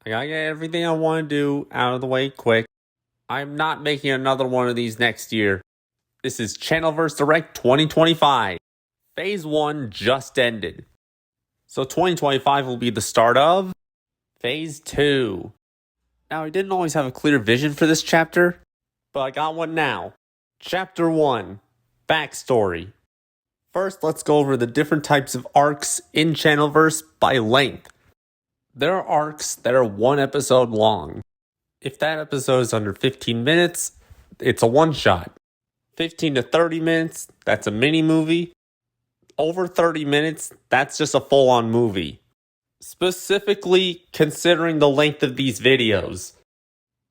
I gotta get everything I want to do out of the way quick. I'm not making another one of these next year. This is Channelverse Direct 2025. Phase 1 just ended. So 2025 will be the start of Phase 2. Now, I didn't always have a clear vision for this chapter, but I got one now. Chapter 1, Backstory. First, let's go over the different types of arcs in Channelverse by length. There are arcs that are one episode long. If that episode is under 15 minutes, it's a one-shot. 15 to 30 minutes, that's a mini-movie. Over 30 minutes, that's just a full-on movie. Specifically, considering the length of these videos.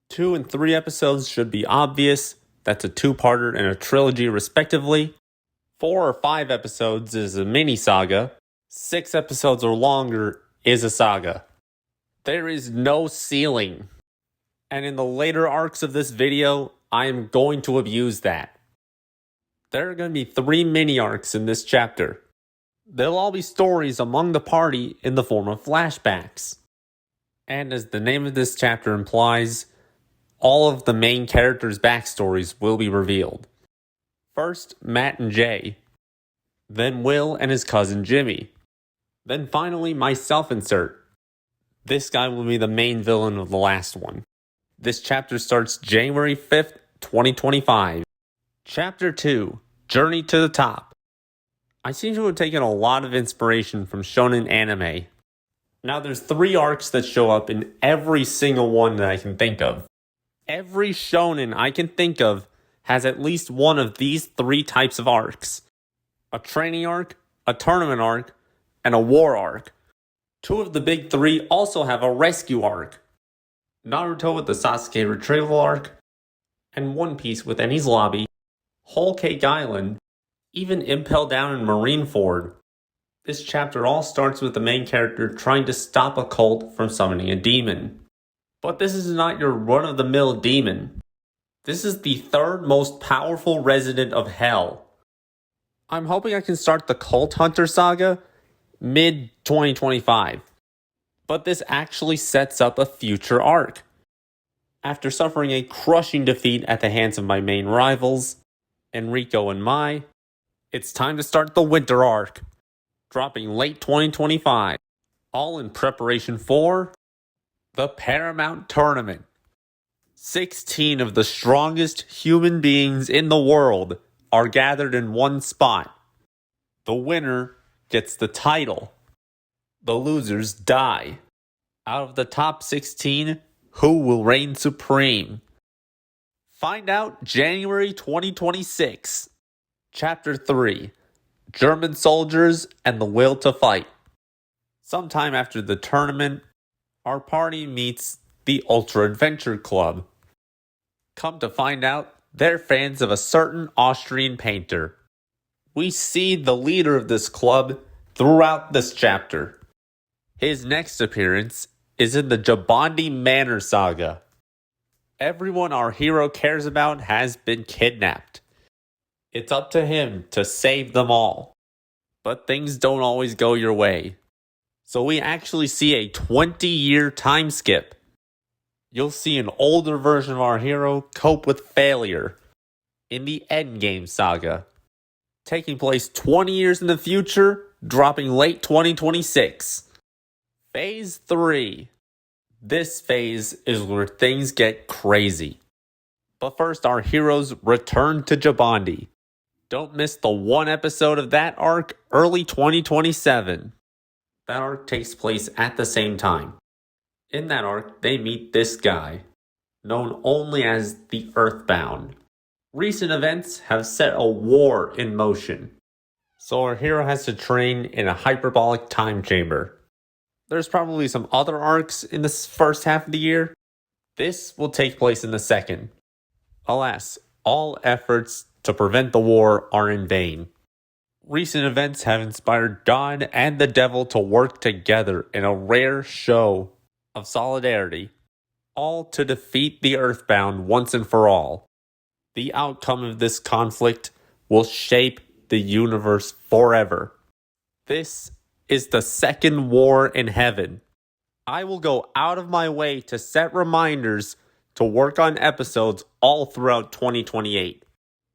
2 and 3 episodes should be obvious. That's a two-parter and a trilogy respectively. 4 or 5 episodes is a mini-saga. 6 episodes or longer is a saga. There is no ceiling. And in the later arcs of this video, I am going to abuse that. There are going to be 3 mini arcs in this chapter. They'll all be stories among the party in the form of flashbacks. And as the name of this chapter implies, all of the main characters' backstories will be revealed. First, Matt and Jay. Then Will and his cousin Jimmy. Then finally, myself insert. This guy will be the main villain of the last one. This chapter starts January 5th, 2025. Chapter 2, Journey to the Top. I seem to have taken a lot of inspiration from shonen anime. Now there's 3 arcs that show up in every single one that I can think of. Every shonen I can think of has at least one of these 3 types of arcs. A training arc, a tournament arc, and a war arc. 2 of the big 3 also have a rescue arc. Naruto with the Sasuke retrieval arc, and One Piece with Enies Lobby, Whole Cake Island, even Impel Down and Marineford. This chapter all starts with the main character trying to stop a cult from summoning a demon. But this is not your run-of-the-mill demon. This is the 3rd most powerful resident of Hell. I'm hoping I can start the Cult Hunter saga mid-2025. But this actually sets up a future arc. After suffering a crushing defeat at the hands of my main rivals, Enrico and Mai, it's time to start the winter arc, dropping late 2025, all in preparation for the Paramount Tournament. 16 of the strongest human beings in the world are gathered in one spot. The winner gets the title. The losers die. Out of the top 16, who will reign supreme? Find out January 2026. Chapter 3, German Soldiers and the Will to Fight. Sometime after the tournament, our party meets the Ultra Adventure Club. Come to find out, they're fans of a certain Austrian painter. We see the leader of this club throughout this chapter. His next appearance is in the Jabandi Manor saga. Everyone our hero cares about has been kidnapped. It's up to him to save them all. But things don't always go your way. So we actually see a 20-year time skip. You'll see an older version of our hero cope with failure in the Endgame saga, taking place 20 years in the future, dropping late 2026. Phase 3. This phase is where things get crazy. But first, our heroes return to Jabandi. Don't miss the 1 episode of that arc early 2027. That arc takes place at the same time. In that arc, they meet this guy, known only as the Earthbound. Recent events have set a war in motion, so our hero has to train in a hyperbolic time chamber. There's probably some other arcs in this first half of the year. This will take place in the second. Alas, all efforts to prevent the war are in vain. Recent events have inspired God and the devil to work together in a rare show of solidarity, all to defeat the Earthbound once and for all. The outcome of this conflict will shape the universe forever. This is the second war in heaven. I will go out of my way to set reminders to work on episodes all throughout 2028.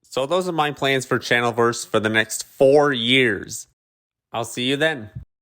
So those are my plans for Channelverse for the next 4 years. I'll see you then.